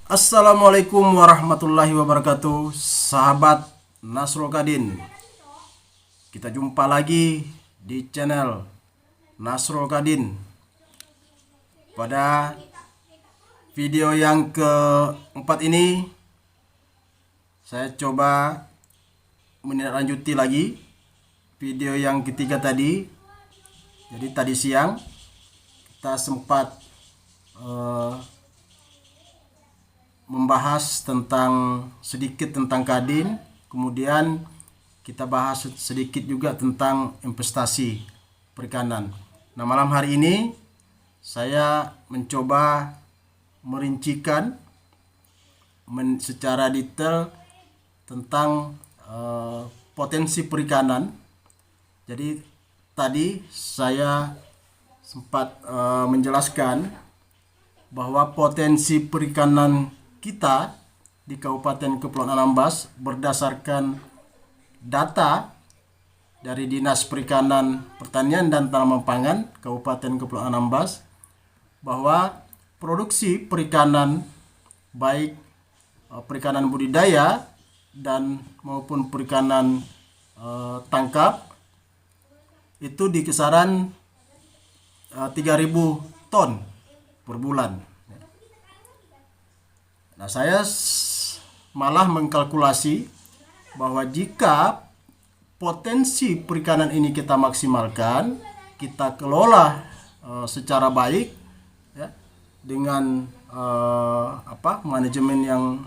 Assalamualaikum warahmatullahi wabarakatuh, sahabat Nasrul Kadin. Kita jumpa lagi di channel Nasrul Kadin. Pada video yang keempat ini, saya coba menindaklanjuti lagi video yang ketiga tadi. Jadi tadi siang kita sempat membahas sedikit tentang Kadin, kemudian kita bahas sedikit juga tentang investasi perikanan. Nah, malam hari ini saya mencoba merincikan secara detail tentang potensi perikanan. Jadi tadi saya sempat menjelaskan bahwa potensi perikanan kita di Kabupaten Kepulauan Anambas berdasarkan data dari Dinas Perikanan, Pertanian dan Tanaman Pangan Kabupaten Kepulauan Anambas, bahwa produksi perikanan baik perikanan budidaya dan maupun perikanan tangkap itu di kisaran 3.000 ton per bulan. Nah, saya malah mengkalkulasi bahwa jika potensi perikanan ini kita maksimalkan, kita kelola secara baik, ya, dengan manajemen yang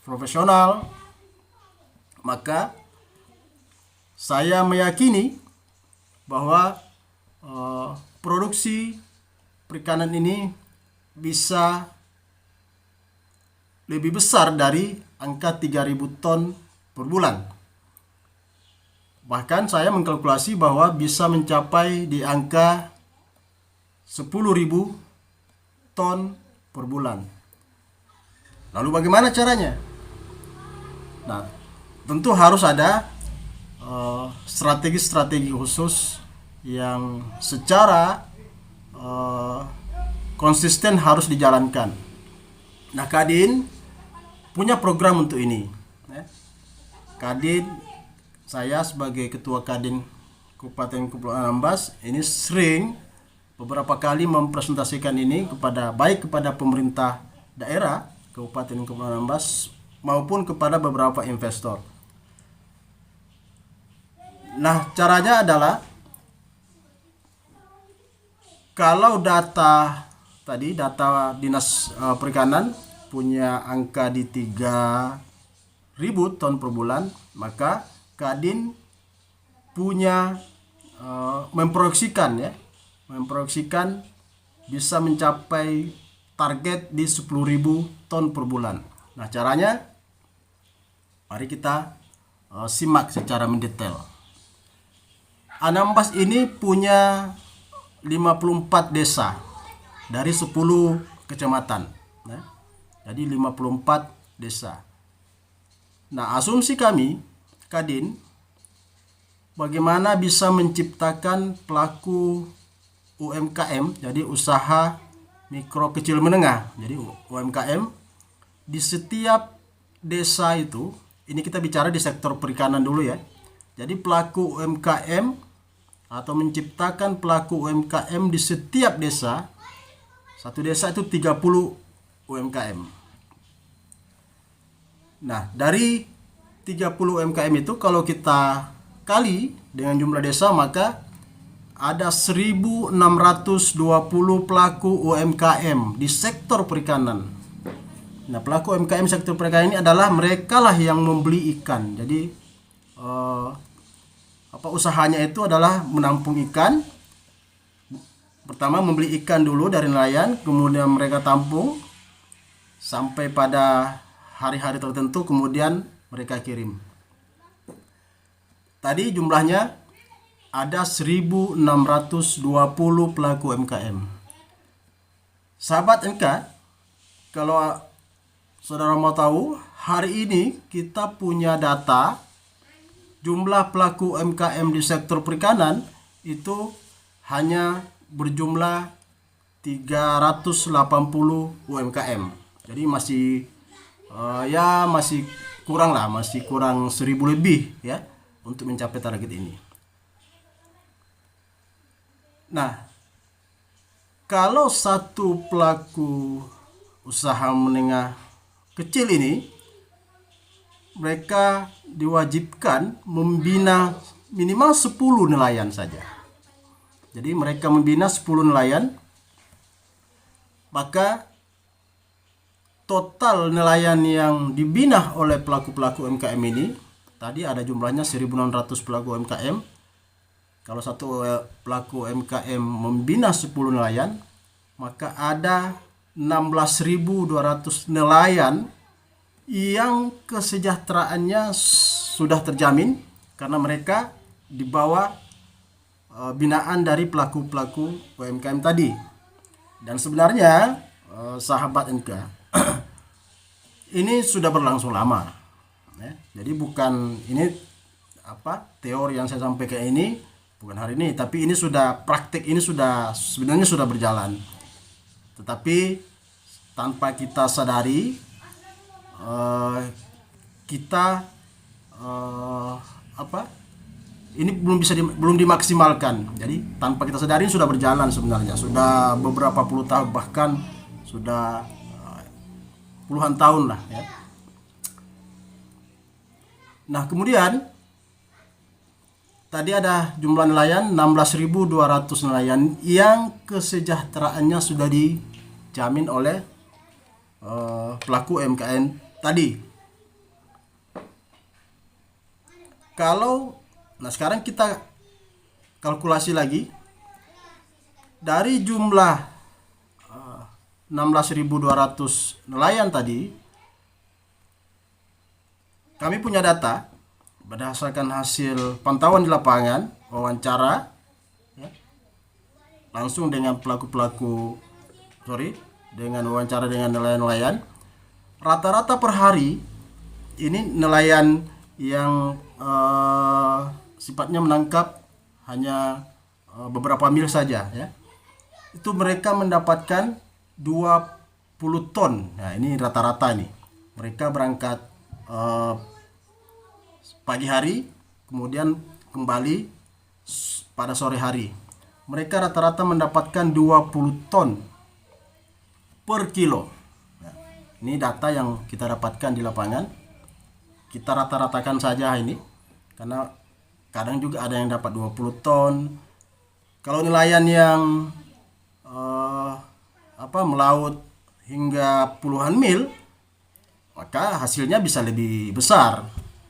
profesional, maka saya meyakini bahwa produksi perikanan ini bisa lebih besar dari angka 3.000 ton per bulan. Bahkan saya mengkalkulasi bahwa bisa mencapai di angka 10.000 ton per bulan. Lalu bagaimana caranya? Nah, tentu harus ada strategi-strategi khusus yang secara konsisten harus dijalankan. Nah, Kadin punya program untuk ini. Kadin, saya sebagai ketua Kadin Kabupaten Kepulauan Anambas ini sering beberapa kali mempresentasikan ini baik kepada pemerintah daerah Kabupaten Kepulauan Anambas maupun kepada beberapa investor. Nah, caranya adalah kalau data Dinas Perikanan punya angka di 3.000 ton per bulan, maka Kadin punya memproyeksikan bisa mencapai target di 10.000 ton per bulan. Nah, caranya mari kita simak secara mendetail. Anambas ini punya 54 desa dari 10 kecamatan. Jadi 54 desa. Nah, asumsi kami Kadin bagaimana bisa menciptakan pelaku UMKM, jadi usaha mikro kecil menengah, jadi UMKM di setiap desa itu. Ini kita bicara di sektor perikanan dulu ya. Jadi pelaku UMKM atau menciptakan pelaku UMKM di setiap desa. Satu desa itu 30 UMKM. Nah, dari 30 UMKM itu kalau kita kali dengan jumlah desa, maka ada 1.620 pelaku UMKM di sektor perikanan. Nah, pelaku UMKM sektor perikanan ini adalah mereka lah yang membeli ikan. Jadi usahanya itu adalah menampung ikan. Pertama membeli ikan dulu dari nelayan, kemudian mereka tampung sampai pada hari-hari tertentu, kemudian mereka kirim. Tadi jumlahnya ada 1.620 pelaku UMKM. Sahabat NK, kalau saudara mau tahu, hari ini kita punya data jumlah pelaku UMKM di sektor perikanan itu hanya berjumlah 380 UMKM. Jadi masih ya masih kurang lah, masih kurang 1.000 lebih ya untuk mencapai target ini. Nah, kalau satu pelaku usaha menengah kecil ini, mereka diwajibkan membina minimal 10 nelayan saja. Jadi mereka membina 10 nelayan, maka total nelayan yang dibina oleh pelaku-pelaku UMKM ini, tadi ada jumlahnya 1.600 pelaku UMKM. Kalau satu pelaku UMKM membina 10 nelayan, maka ada 16.200 nelayan yang kesejahteraannya sudah terjamin karena mereka di bawah binaan dari pelaku-pelaku UMKM tadi. Dan sebenarnya sahabat NK, ini sudah berlangsung lama ya. Jadi bukan ini teori yang saya sampaikan ini bukan hari ini, tapi ini sudah praktik, ini sudah sebenarnya sudah berjalan. Tetapi tanpa kita sadari, kita ini belum dimaksimalkan. Jadi tanpa kita sadari sudah berjalan sebenarnya, sudah beberapa puluh tahun, bahkan sudah puluhan tahun lah ya. Nah, kemudian tadi ada jumlah nelayan 16.200 nelayan yang kesejahteraannya sudah dijamin oleh pelaku UMKM tadi. Nah sekarang kita kalkulasi lagi dari jumlah 16.200 nelayan tadi. Kami punya data berdasarkan hasil pantauan di lapangan, wawancara ya, langsung dengan dengan wawancara dengan nelayan-nelayan. Rata-rata per hari ini nelayan yang sifatnya menangkap hanya beberapa mil saja ya, itu mereka mendapatkan 20 ton. Nah ini rata-rata nih, mereka berangkat pagi hari, kemudian kembali pada sore hari. Mereka rata-rata mendapatkan 20 ton per kilo. Nah, ini data yang kita dapatkan di lapangan. Kita rata-ratakan saja ini, karena kadang juga ada yang dapat 20 ton. Kalau nelayan yang melaut hingga puluhan mil, maka hasilnya bisa lebih besar,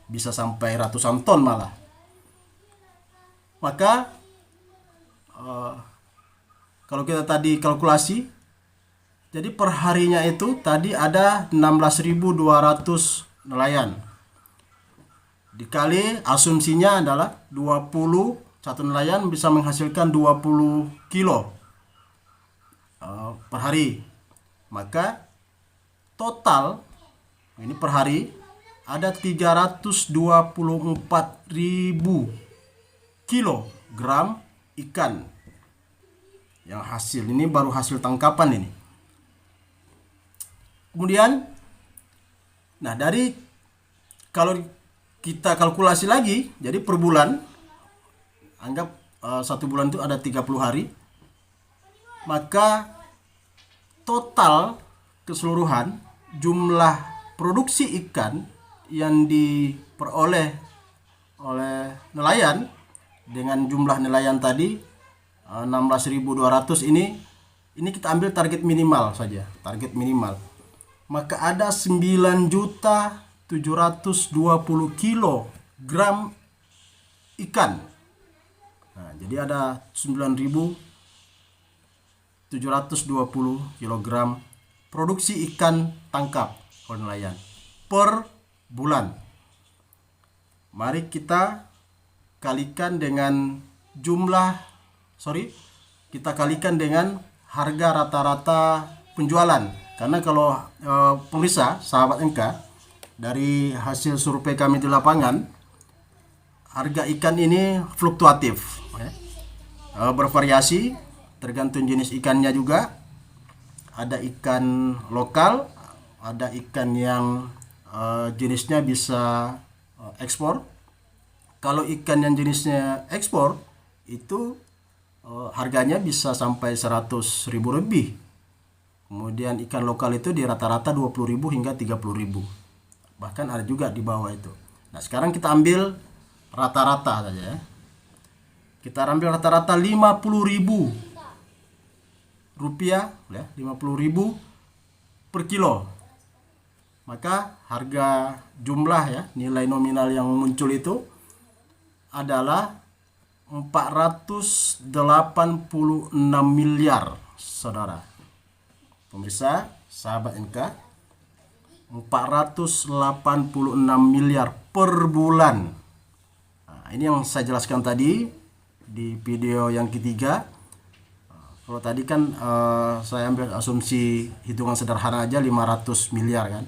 bisa sampai ratusan ton malah. Maka kalau kita tadi kalkulasi, jadi per harinya itu tadi ada 16.200 nelayan. Dikali asumsinya adalah 20, satu nelayan bisa menghasilkan 20 kilo per hari. Maka total ini per hari ada 324.000 kilogram ikan yang hasil. Ini baru hasil tangkapan ini. Kemudian, nah dari kalau kita kalkulasi lagi, jadi per bulan, anggap satu bulan itu ada 30 hari, maka total keseluruhan jumlah produksi ikan yang diperoleh oleh nelayan dengan jumlah nelayan tadi 16.200 ini kita ambil target minimal saja, target minimal. Maka ada 9.720 kilogram ikan. Nah, jadi ada 9.720 kilogram produksi ikan tangkap oleh nelayan per bulan. Mari kita kalikan dengan kita kalikan dengan harga rata-rata penjualan. Karena kalau pemirsa, sahabat NK, dari hasil survei kami di lapangan, harga ikan ini fluktuatif, bervariasi tergantung jenis ikannya juga. Ada ikan lokal, ada ikan yang jenisnya bisa ekspor. Kalau ikan yang jenisnya ekspor itu harganya bisa sampai 100.000 lebih. Kemudian ikan lokal itu di rata-rata 20.000 hingga 30.000. Bahkan ada juga di bawah itu. Nah, sekarang kita ambil rata-rata saja ya. Kita ambil rata-rata 50.000 rupiah ya, 50.000 per kilo. Maka harga jumlah ya, nilai nominal yang muncul itu adalah 486 miliar, saudara. Pemirsa, sahabat NK, 486 miliar per bulan. Nah, ini yang saya jelaskan tadi di video yang ketiga. Kalau tadi kan saya ambil asumsi hitungan sederhana aja 500 miliar kan.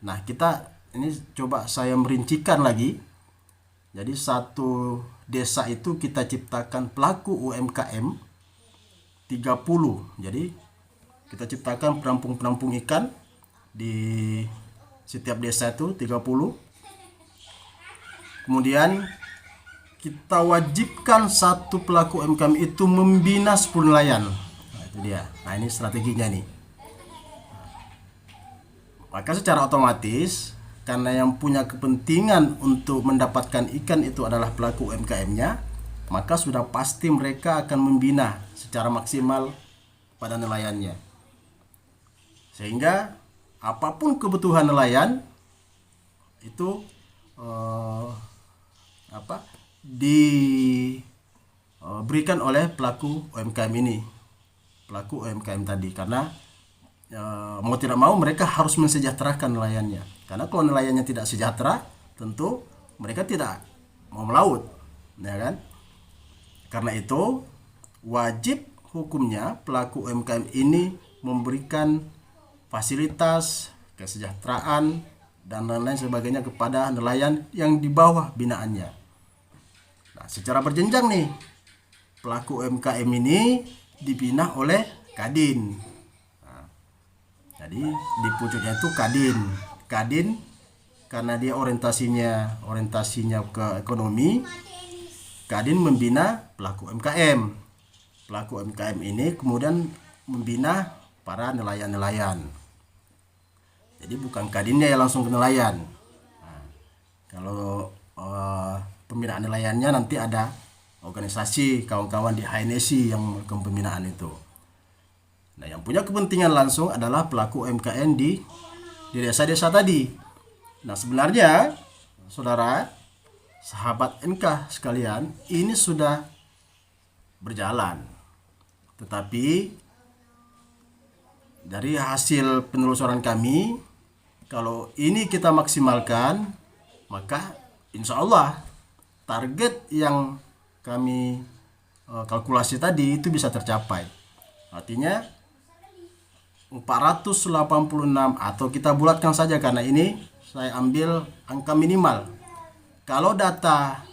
Nah, kita ini coba saya merincikan lagi. Jadi satu desa itu kita ciptakan pelaku UMKM 30. Jadi kita ciptakan penampung-penampung ikan di setiap desa itu 30. Kemudian kita wajibkan satu pelaku UMKM itu membina 10 nelayan. Nah, itu dia. Nah, ini strateginya nih. Maka secara otomatis karena yang punya kepentingan untuk mendapatkan ikan itu adalah pelaku UMKM-nya, maka sudah pasti mereka akan membina secara maksimal pada nelayannya. Sehingga apapun kebutuhan nelayan itu diberikan oleh pelaku UMKM ini, pelaku UMKM tadi, karena mau tidak mau mereka harus mensejahterakan nelayannya. Karena kalau nelayannya tidak sejahtera, tentu mereka tidak mau melaut, ya kan? Karena itu wajib hukumnya pelaku UMKM ini memberikan fasilitas, kesejahteraan dan lain-lain sebagainya kepada nelayan yang di bawah binaannya. Nah, secara berjenjang nih, pelaku UMKM ini dibina oleh Kadin. Nah, jadi di pucuknya itu Kadin. Kadin karena dia orientasinya ke ekonomi, Kadin membina pelaku UMKM. Pelaku UMKM ini kemudian membina para nelayan-nelayan. Jadi bukan Kadinnya yang langsung ke nelayan. Nah, kalau pembinaan nelayannya nanti ada organisasi kawan-kawan di HNSI yang melakukan pembinaan itu. Nah, yang punya kepentingan langsung adalah pelaku UMKM di desa-desa tadi. Nah, sebenarnya saudara, sahabat NK sekalian, ini sudah berjalan. Tetapi dari hasil penelusuran kami, kalau ini kita maksimalkan, maka insya Allah target yang kami kalkulasi tadi itu bisa tercapai. Artinya 486, atau kita bulatkan saja karena ini saya ambil angka minimal. Kalau data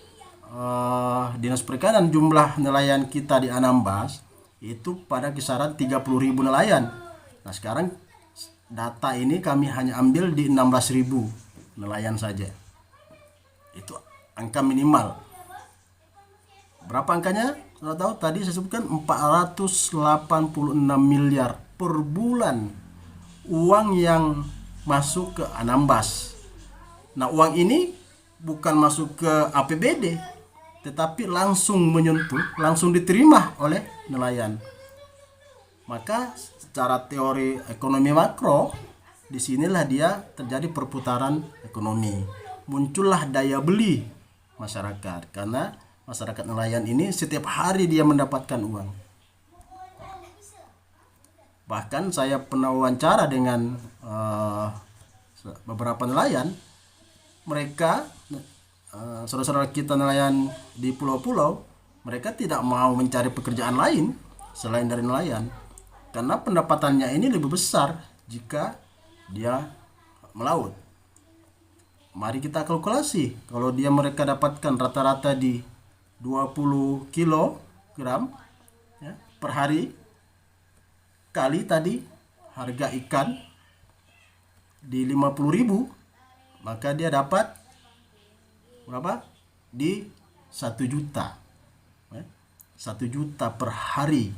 Dinas Perikanan jumlah nelayan kita di Anambas itu pada kisaran 30.000 nelayan. Nah, sekarang data ini kami hanya ambil di 16.000 nelayan saja. Itu angka minimal. Berapa angkanya? Sudah tahu tadi saya sebutkan 486 miliar per bulan uang yang masuk ke Anambas. Nah, uang ini bukan masuk ke APBD, tetapi langsung menyentuh, langsung diterima oleh nelayan. Maka secara teori ekonomi makro, disinilah dia terjadi perputaran ekonomi. Muncullah daya beli masyarakat, karena masyarakat nelayan ini setiap hari dia mendapatkan uang. Bahkan saya pernah wawancara dengan beberapa nelayan. Mereka, saudara-saudara kita nelayan di pulau-pulau, mereka tidak mau mencari pekerjaan lain selain dari nelayan. Karena pendapatannya ini lebih besar jika dia melaut. Mari kita kalkulasi. Kalau mereka dapatkan rata-rata di 20 kilogram ya, per hari, kali tadi harga ikan di 50.000, maka dia dapat berapa? Di 1 juta. 1 juta per hari.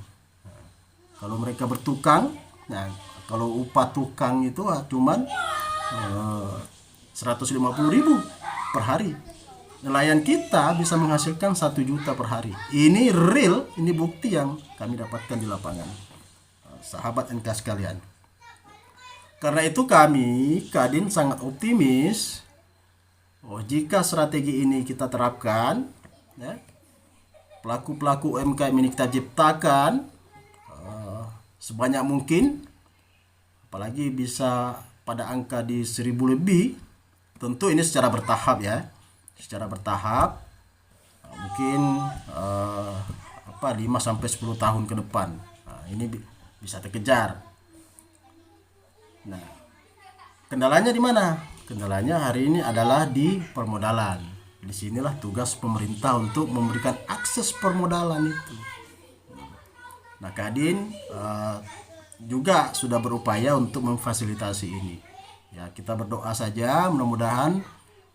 Kalau mereka bertukang, nah kalau upah tukang itu cuman 150.000 per hari. Nelayan kita bisa menghasilkan 1 juta per hari. Ini real, ini bukti yang kami dapatkan di lapangan, sahabat NK sekalian. Karena itu kami Kadin sangat optimis, jika strategi ini kita terapkan, ya, pelaku-pelaku UMKM ini kita ciptakan sebanyak mungkin, apalagi bisa pada angka di 1.000 lebih. Tentu ini secara bertahap ya, secara bertahap, mungkin 5-10 tahun ke depan. Ini bisa terkejar. Nah, kendalanya di mana? Kendalanya hari ini adalah di permodalan. Disinilah tugas pemerintah untuk memberikan akses permodalan itu. Nah, Kadin juga sudah berupaya untuk memfasilitasi ini. Ya, kita berdoa saja mudah-mudahan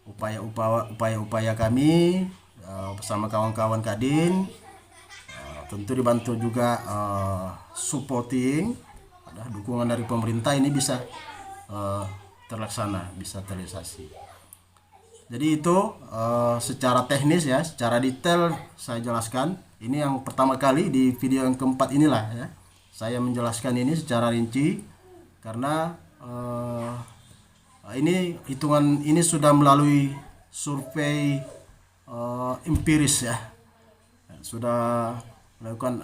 upaya-upaya kami bersama kawan-kawan Kadin, tentu dibantu juga supporting, ada dukungan dari pemerintah, ini bisa terlaksana, bisa terrealisasi. Jadi itu secara teknis ya, secara detail saya jelaskan. Ini yang pertama kali di video yang keempat inilah ya, saya menjelaskan ini secara rinci karena ini hitungan ini sudah melalui survei empiris ya, sudah melakukan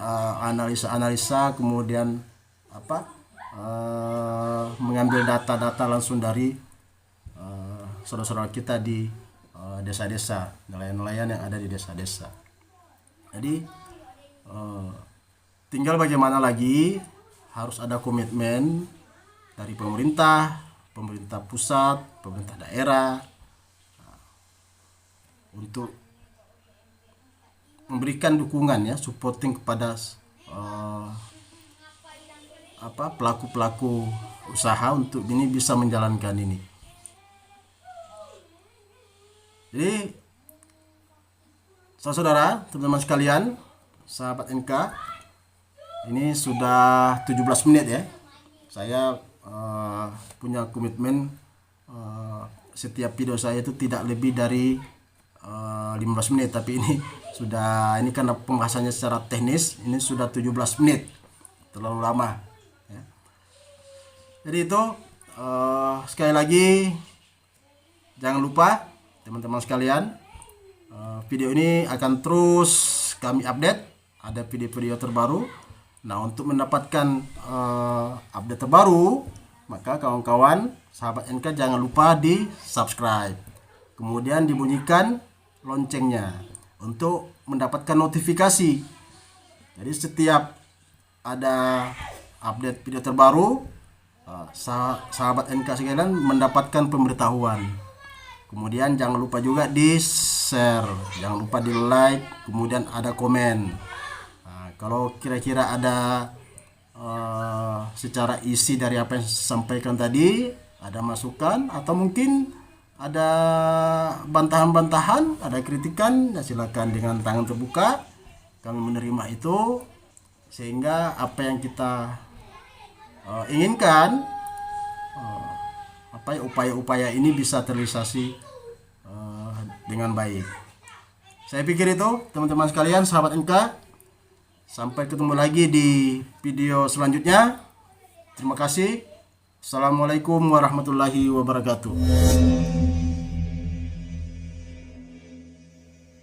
analisa, kemudian mengambil data-data langsung dari saudara-saudara kita di desa-desa, nelayan-nelayan yang ada di desa-desa. Jadi tinggal bagaimana lagi, harus ada komitmen dari pemerintah pusat, pemerintah daerah, untuk memberikan dukungan ya, supporting kepada pelaku-pelaku usaha untuk ini bisa menjalankan ini. Jadi saudara, teman-teman sekalian, sahabat NK, ini sudah 17 menit ya. Saya punya komitmen setiap video saya itu tidak lebih dari 15 menit, tapi ini karena pembahasannya secara teknis, ini sudah 17 menit, terlalu lama ya. Jadi itu sekali lagi jangan lupa teman-teman sekalian, video ini akan terus kami update, ada video-video terbaru. Nah, untuk mendapatkan update terbaru, maka kawan-kawan sahabat NK jangan lupa di subscribe, kemudian dibunyikan loncengnya untuk mendapatkan notifikasi. Jadi setiap ada update video terbaru, sahabat NK sekalian mendapatkan pemberitahuan. Kemudian jangan lupa juga di share, jangan lupa di like, kemudian ada komen. Nah, kalau kira-kira ada secara isi dari apa yang saya sampaikan tadi, ada masukan atau mungkin ada bantahan-bantahan, ada kritikan, ya silakan dengan tangan terbuka. Kami menerima itu, sehingga apa yang kita inginkan, upaya-upaya ini bisa terrealisasi dengan baik. Saya pikir itu teman-teman sekalian, sahabat NK. Sampai ketemu lagi di video selanjutnya. Terima kasih. Assalamualaikum warahmatullahi wabarakatuh.